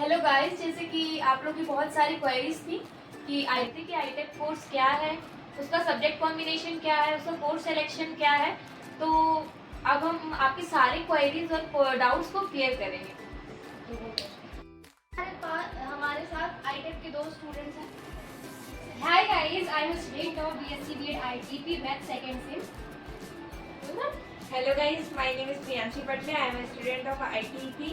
Hello guys, जैसे कि आप लोग की बहुत सारी क्वेरीज थी कि आईटी की आईटेक कोर्स क्या है, उसका सब्जेक्ट कॉम्बिनेशन क्या है, उसका कोर्स सिलेक्शन क्या है। तो अब हम आपकी सारी क्वेरीज और डाउट्स को क्लियर करेंगे। हमारे साथ आईटेक के दो स्टूडेंट्स हैं। Hi guys, I'm a student of BSc B.Ed ITP Math second sem. Hello guys, my name is Priyanshi Patle. I am a student of ITP.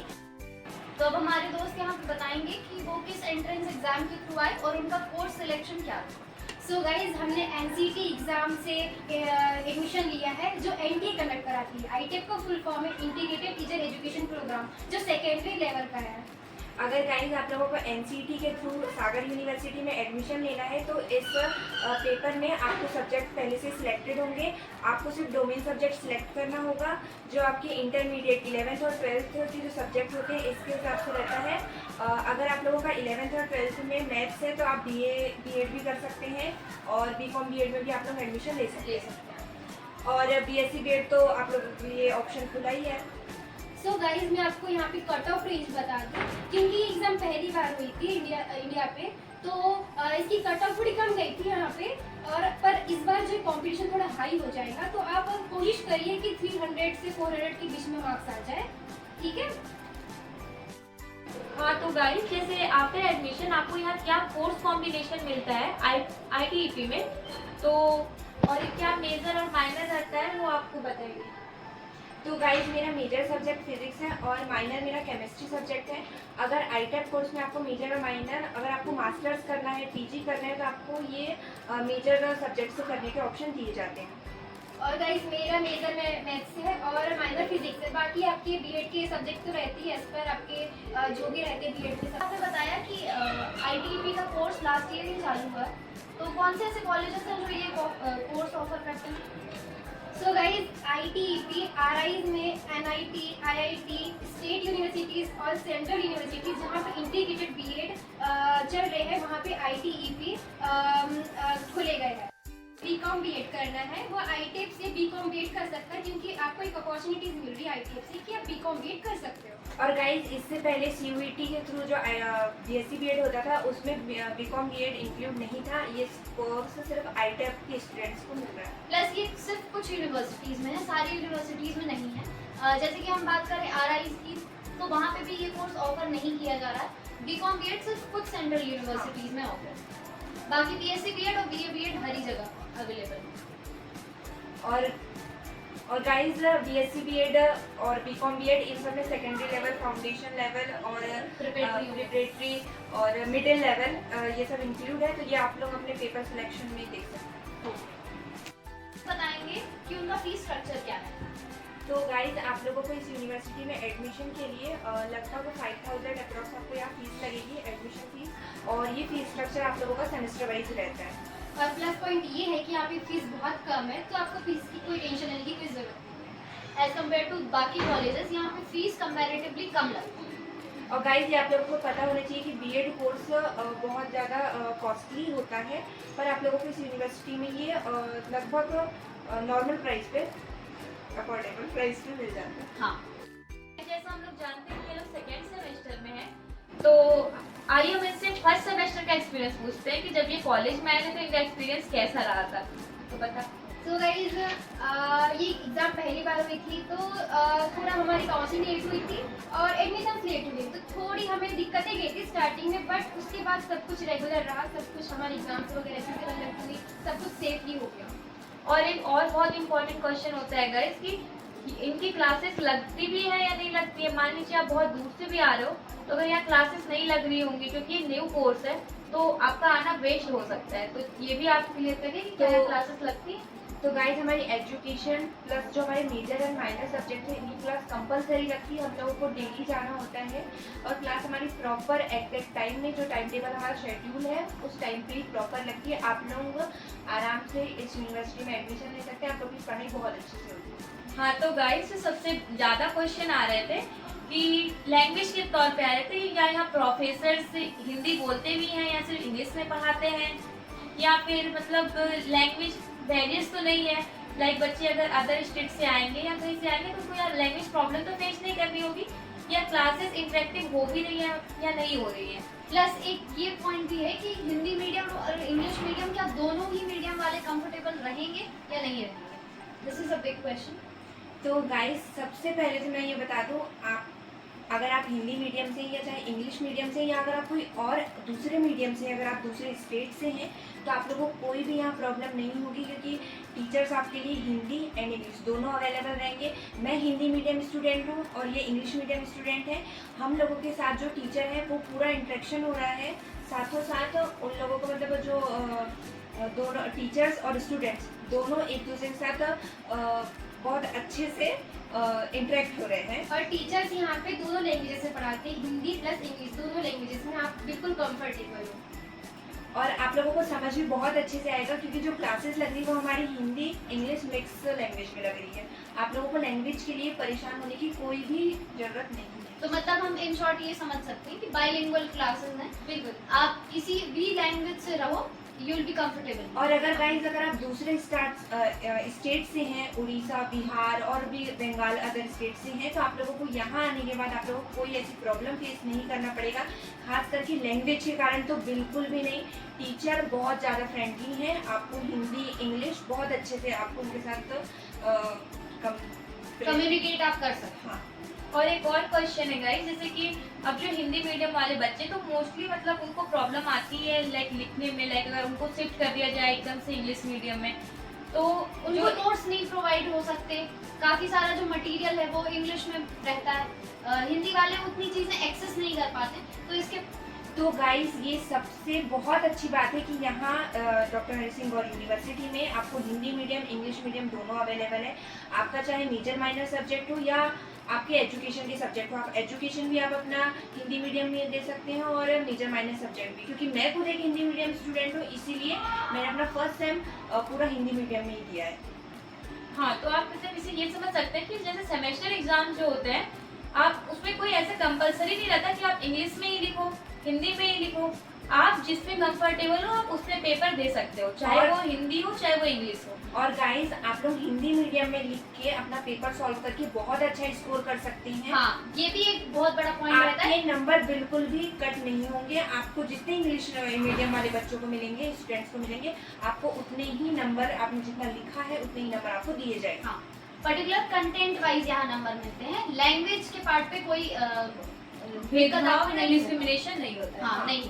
तो अब हमारे दोस्त यहाँ पे बताएंगे कि वो किस एंट्रेंस एग्जाम के थ्रू आए और उनका कोर्स सिलेक्शन क्या था। So guys, हमने NCT एग्जाम से एडमिशन लिया है जो NTA कंडक्ट कराती है। ITEP का फुल फॉर्म है इंटीग्रेटेड टीचर एजुकेशन प्रोग्राम, जो सेकेंडरी लेवल का है। अगर गाइज आप लोगों को NCT के थ्रू सागर यूनिवर्सिटी में एडमिशन लेना है तो इस पेपर में आपको सब्जेक्ट पहले से सिलेक्टेड होंगे। आपको सिर्फ डोमेन सब्जेक्ट सिलेक्ट करना होगा जो आपके इंटरमीडिएट 11th और 12th के जो सब्जेक्ट होते हैं इसके हिसाब से रहता है। अगर आप लोगों का 11th और 12th में मैथ्स है तो आप BA भी कर सकते हैं और BCom B.Ed में भी आप लोग एडमिशन ले सकते हैं। और BSc B.Ed तो आप लोगों के लिए ऑप्शन खुला ही है। सो गाइज, मैं आपको यहाँ पे कट ऑफ रेंज बता दूँ, क्योंकि एग्जाम पहली बार हुई थी इंडिया पे, तो इसकी कट ऑफ थोड़ी कम गई थी यहाँ पे। और पर इस बार जो कंपटीशन थोड़ा हाई हो जाएगा, तो आप कोशिश करिए कि 300 से 400 के बीच में मार्क्स आ जाए, ठीक है। हाँ, तो गाइस जैसे आफ्टर एडमिशन आपको यहाँ क्या कोर्स कॉम्बिनेशन मिलता है ITEP में, तो और क्या मेजर और माइनर रहता है वो आपको बताएंगे। तो गाइज मेरा मेजर सब्जेक्ट फिजिक्स है और माइनर मेरा केमिस्ट्री सब्जेक्ट है। अगर आईटेक कोर्स में आपको मेजर और माइनर, अगर आपको मास्टर्स करना है, PG करना है, तो आपको ये मेजर सब्जेक्ट से करने के ऑप्शन दिए जाते हैं। और गाइस मेरा मेजर में मैथ्स है और माइनर फिजिक्स है। बाकी आपके बीएड के सब्जेक्ट तो रहती है एज पर आपके जो भी रहते हैं बीएड के। आपने बताया कि ITP का कोर्स लास्ट ईयर ही चालू हुआ, तो कौन से ऐसे कॉलेजेस हैं जो ये कोर्स ऑफर करते हैं? सो गाइज ITEP RIs में NIT, IIT, स्टेट यूनिवर्सिटीज और सेंट्रल यूनिवर्सिटीज जहाँ पे इंटीग्रेटेड बीएड चल रहे हैं, वहाँ पे ITEP खुले गए हैं। BCom B.Ed करना है वो ITEP से BCom B.Ed कर सकता है, क्योंकि आपको एक अपॉर्चुनिटीज मिल रही है ITEP से कि आप BCom B.Ed कर सकते हो। और गाइज इससे पहले CUET के थ्रू जो BSc B.Ed होता था उसमें BCom B.Ed इंक्लूड नहीं था। ये कोर्स सिर्फ ITEP के स्टूडेंट्स को मिल रहा है। प्लस ये सिर्फ कुछ यूनिवर्सिटीज़ में है, सारी यूनिवर्सिटीज़ में नहीं है। जैसे कि हम बात करें RIs की, तो वहाँ पे भी ये कोर्स ऑफर नहीं किया जा रहा है। BCom B.Ed सिर्फ कुछ सेंट्रल यूनिवर्सिटीज़ में ऑफर है, बाकी BSc B.Ed और BA B.Ed हर ही जगह अवेलेबल है। और गाइज BSc B.Ed और BCom B.Ed इन सब में सेकेंडरी लेवल, फाउंडेशन लेवल और प्रिपरेटरी और मिडिल लेवल ये सब इंक्लूड है। तो ये आप लोग अपने पेपर सिलेक्शन में देख सकते हैं। बताएंगे कि उनका फीस स्ट्रक्चर क्या है। तो गाइज आप लोगों को इस यूनिवर्सिटी में एडमिशन के लिए लगभग 5000 अप्रॉक्स आपको यहाँ फीस लगेगी, एडमिशन फीस। और ये फीस स्ट्रक्चर आप लोगों का सेमेस्टर वाइज रहता है। और प्लस पॉइंट ये है कि यहाँ पे फीस बहुत कम है, तो आपको फीस की कोई टेंशन लेने की कोई जरूरत नहीं है। एज कम्पेयर टू बाकी कॉलेजेस यहाँ पे फीस कंपैरेटिवली कम लगती है। और गाइज ये आप लोगों को पता होना चाहिए कि B.Ed कोर्स बहुत ज़्यादा कॉस्टली होता है, पर आप लोगों को इस यूनिवर्सिटी में ये लगभग नॉर्मल प्राइस पे, अफोर्डेबल प्राइस पे मिल जाता है। हाँ, जैसा हम लोग जानते हैं कि ये लोग सेकेंड सेमेस्टर में है, तो आइए हम इससे फर्स्ट सेमेस्टर का एक्सपीरियंस पूछते हैं कि जब ये कॉलेज में आए थे तो इनका एक्सपीरियंस कैसा रहा था। तो बता। सो गाइज ये एग्ज़ाम पहली बार हुई थी, तो थोड़ा हमारी काउंसलिंग लेट हुई थी और एडमिशन लेट हुई, तो थोड़ी हमें दिक्कतें गई थी स्टार्टिंग में, बट उसके बाद सब कुछ रेगुलर रहा, सब कुछ हमारे एग्जाम्स वगैरह अच्छे से कंडक्ट हुई, सब कुछ सेफली हो गया। और एक और बहुत इंपॉर्टेंट क्वेश्चन होता है गाइस कि इनकी क्लासेस लगती भी है या नहीं लगती है। मान लीजिए आप बहुत दूर से भी आ रहे हो, तो अगर यहाँ क्लासेस नहीं लग रही होंगी क्योंकि ये न्यू कोर्स है, तो आपका आना वेस्ट हो सकता है। तो ये भी आप क्लियर करें कि क्या क्लासेस लगती है। तो गाइज हमारी एजुकेशन प्लस जो हमारे मेजर एंड माइनर सब्जेक्ट है इनकी क्लास कंपलसरी रखी है। हम लोगों को डेली जाना होता है और क्लास हमारी प्रॉपर एग्जैक्ट टाइम में, जो टाइम टेबल हमारा शेड्यूल है उस टाइम पे ही प्रॉपर लगती है। आप लोग आराम से इस यूनिवर्सिटी में एडमिशन ले सकते हैं। आप लोग की पढ़ाई बहुत अच्छे से होती है। हाँ, तो गाइस सबसे ज़्यादा क्वेश्चन आ रहे थे कि लैंग्वेज के तौर पे आ रहे थे, या यहाँ प्रोफेसर हिंदी बोलते भी हैं या सिर्फ इंग्लिश में पढ़ाते हैं, या फिर मतलब लैंग्वेज बैरियर्स तो नहीं है। लाइक बच्चे अगर अदर स्टेट से आएंगे या कहीं से आएंगे तो उनको यार लैंग्वेज प्रॉब्लम तो फेस नहीं करनी होगी। या क्लासेस इंटरेक्टिव हो भी रही है या नहीं हो रही है। प्लस एक ये पॉइंट भी है कि हिंदी मीडियम और इंग्लिश मीडियम क्या दोनों ही मीडियम वाले कंफर्टेबल रहेंगे या नहीं रहेंगे, this is a big question. तो गाइस सबसे पहले तो मैं ये बता दूँ, अगर आप हिंदी मीडियम से या चाहे इंग्लिश मीडियम से या अगर आप कोई और दूसरे मीडियम से, अगर आप दूसरे स्टेट से हैं, तो आप लोगों को कोई भी यहाँ प्रॉब्लम नहीं होगी, क्योंकि टीचर्स आपके लिए हिंदी एंड इंग्लिश दोनों अवेलेबल रहेंगे। मैं हिंदी मीडियम स्टूडेंट हूँ और ये इंग्लिश मीडियम स्टूडेंट है। हम लोगों के साथ जो टीचर है वो पूरा इंटरेक्शन हो रहा है, साथों साथ उन लोगों को मतलब जो दोनों टीचर्स और स्टूडेंट्स दोनों एक दूसरे के साथ बहुत अच्छे से इंटरेक्ट हो रहे हैं। और टीचर्स यहाँ पे दोनों लैंग्वेजेस में पढ़ाते हैं, हिंदी प्लस इंग्लिश दोनों लैंग्वेजेस में आप बिल्कुल कंफर्टेबल हो। और आप लोगों को समझ भी बहुत अच्छे से आएगा, क्योंकि जो क्लासेस लग रही है वो हमारी हिंदी इंग्लिश मिक्स लैंग्वेज में लग रही है। आप लोगों को लैंग्वेज के लिए परेशान होने की कोई भी जरूरत नहीं है। तो मतलब हम इन शॉर्ट ये समझ सकते हैं कि बाइलिंगुअल क्लासेस हैं, बिल्कुल आप किसी भी लैंग्वेज से रहो, यू विल बी कंफर्टेबल। और अगर गाइस अगर आप दूसरे स्टेट से हैं, उड़ीसा, बिहार और भी बंगाल अदर स्टेट से हैं, तो आप लोगों को यहाँ आने के बाद आप लोगों को कोई ऐसी प्रॉब्लम फेस नहीं करना पड़ेगा, खास करके लैंग्वेज के कारण तो बिल्कुल भी नहीं। टीचर बहुत ज़्यादा फ्रेंडली हैं, आपको हिंदी इंग्लिश बहुत अच्छे से आपको उनके साथ कम्युनिकेट आप कर सकते हैं। हाँ। और एक और क्वेश्चन है गाइस, जैसे कि अब जो हिंदी मीडियम वाले बच्चे तो मोस्टली मतलब उनको प्रॉब्लम आती है लाइक लिखने में, लाइक अगर उनको शिफ्ट कर दिया जाए एकदम से इंग्लिश मीडियम में तो उनको नोट्स नहीं प्रोवाइड हो सकते, काफ़ी सारा जो मटेरियल है वो इंग्लिश में रहता है, हिंदी वाले उतनी चीज़ें एक्सेस नहीं कर पाते। तो इसके तो गाइस ये सबसे बहुत अच्छी बात है कि यहाँ डॉक्टर हरि सिंह गौर यूनिवर्सिटी में आपको हिंदी मीडियम इंग्लिश मीडियम दोनों अवेलेबल है। आपका चाहे मेजर माइनर सब्जेक्ट हो या आपके एजुकेशन के सब्जेक्ट हो, आप एजुकेशन भी आप अपना हिंदी मीडियम में दे सकते हैं और मेजर माइनर सब्जेक्ट भी, क्योंकि मैं खुद एक हिंदी मीडियम स्टूडेंट हूँ, इसीलिए मैंने अपना फर्स्ट सेम पूरा हिंदी मीडियम में ही दिया है। हाँ, तो आप मतलब इसे ये समझ सकते हैं कि जैसे सेमेस्टर एग्जाम जो होते हैं आप उसमें कोई ऐसे कंपलसरी नहीं रहता कि आप इंग्लिश में ही लिखो, हिंदी में ही लिखो, आप जिसमें कंफर्टेबल हो आप उसमें पेपर दे सकते हो, चाहे वो हिंदी हो चाहे वो इंग्लिश हो। और गाइस आप लोग हिंदी मीडियम में लिख के अपना पेपर सॉल्व करके बहुत अच्छा स्कोर कर सकते हैं। हाँ, ये भी एक बहुत बड़ा पॉइंट रहता है। आपके नंबर बिल्कुल भी कट नहीं होंगे, आपको जितने इंग्लिश मीडियम वाले बच्चों को मिलेंगे, स्टूडेंट्स को मिलेंगे, आपको उतने ही नंबर, आपने जितना लिखा है उतने ही नंबर आपको दिए जाएंगे। हाँ, पर्टिकुलर कंटेंट वाइज यहाँ नंबर मिलते हैं, लैंग्वेज के पार्ट पे कोई भेदभाव नहीं, डिस्क्रिमिनेशन नहीं होता है। हाँ नहीं।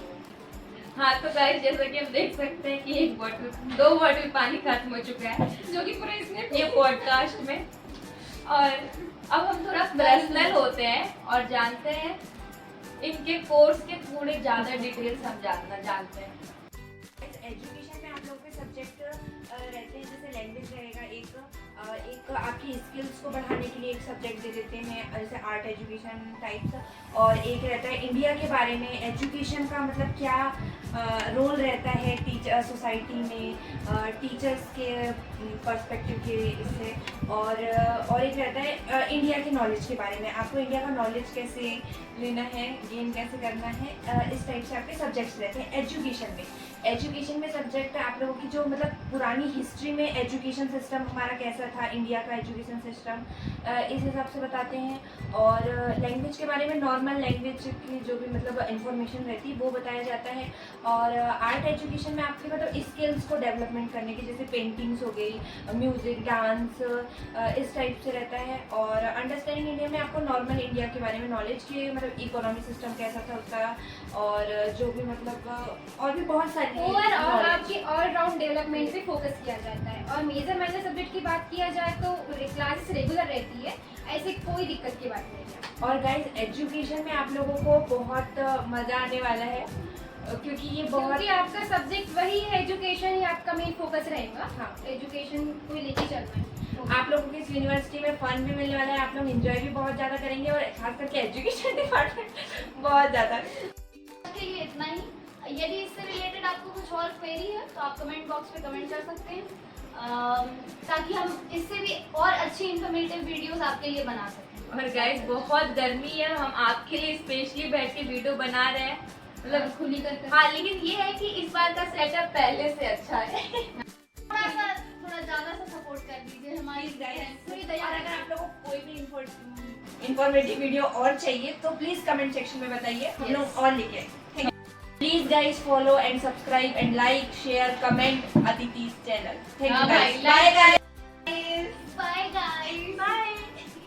हाँ, तो गाइस जैसा कि हम देख सकते हैं कि एक बॉटल 2 बॉटल पानी खत्म हो चुका है जो कि पूरे इसमें ये पॉडकास्ट में। और अब हम थोड़ा पर्सनल होते हैं और जानते हैं इनके कोर्स के थोड़े ज़्यादा डिटेल्स हम जानते हैं। एजुकेशन में आप लोग के सब्जेक्ट रहते हैं, जैसे लैंग्वेज रहेगा एक आपकी स्किल्स को बढ़ाने के लिए एक सब्जेक्ट दे देते हैं, जैसे आर्ट एजुकेशन टाइप्स, और एक रहता है इंडिया के बारे में, एजुकेशन का मतलब क्या रोल रहता है टीचर सोसाइटी में, टीचर्स के पर्सपेक्टिव के इससे, और एक रहता है इंडिया के नॉलेज के बारे में, आपको इंडिया का नॉलेज कैसे लेना है, गेन कैसे करना है, इस टाइप से आपके सब्जेक्ट्स रहते हैं एजुकेशन में। एजुकेशन में सब्जेक्ट आप लोगों की जो मतलब पुरानी हिस्ट्री में एजुकेशन सिस्टम हमारा कैसा था, इंडिया का एजुकेशन सिस्टम, इस हिसाब से बताते हैं। और लैंग्वेज के बारे में नॉर्मल लैंग्वेज की जो भी मतलब इंफॉर्मेशन रहती है वो बताया जाता है। और आर्ट एजुकेशन में आपके मतलब स्किल्स को डेवलपमेंट करने की, जैसे पेंटिंग्स हो गई, म्यूज़िक, डांस, इस टाइप से रहता है। और अंडरस्टैंडिंग इंडिया में आपको नॉर्मल इंडिया के बारे में नॉलेज के मतलब इकोनॉमिक सिस्टम कैसा था उसका, और जो भी मतलब और भी बहुत सारी ओवरऑल आपकी ऑलराउंड डेवलपमेंट पे फोकस किया जाता है। और मेजर माइनर सब्जेक्ट की बात किया जाए तो क्लासेस रेगुलर रहती है, ऐसे कोई दिक्कत की बात नहीं है। और गाइस एजुकेशन में आप लोगों को बहुत मज़ा आने वाला है, क्योंकि ये बहुत क्योंकि आपका सब्जेक्ट वही है, एजुकेशन ही आपका मेन फोकस रहेगा। हाँ, एजुकेशन को लेके चलना है। आप लोगों की इस यूनिवर्सिटी में फन भी मिलने वाला है, आप लोग एंजॉय भी बहुत ज़्यादा करेंगे, और खास करके एजुकेशन डिपार्टमेंट बहुत ज़्यादा। के लिए इतना ही। यदि इससे रिलेटेड आपको कुछ और क्वेरी है तो आप कमेंट बॉक्स पे कमेंट कर सकते हैं, ताकि हम इससे भी और अच्छी इंफॉर्मेटिव वीडियोस आपके लिए बना सकें। और गाइस बहुत गर्मी है, हम आपके लिए स्पेशली बैठ के वीडियो बना रहे हैं, मतलब खुली करके। हाँ, लेकिन ये है कि इस बार का सेटअप पहले से अच्छा है। थोड़ा ज़्यादा सा सपोर्ट कर दीजिए हमारी प्लीज गाइस, पूरी दया। और अगर आप लोगों को कोई भी इंफॉर्मेटिव वीडियो और चाहिए तो प्लीज कमेंट सेक्शन में बताइए, हम लोग और लेके आएंगे। Please guys follow and subscribe and like share comment Aditi's channel. Thank you हाँ भाई, गाइस, बाय गाइस।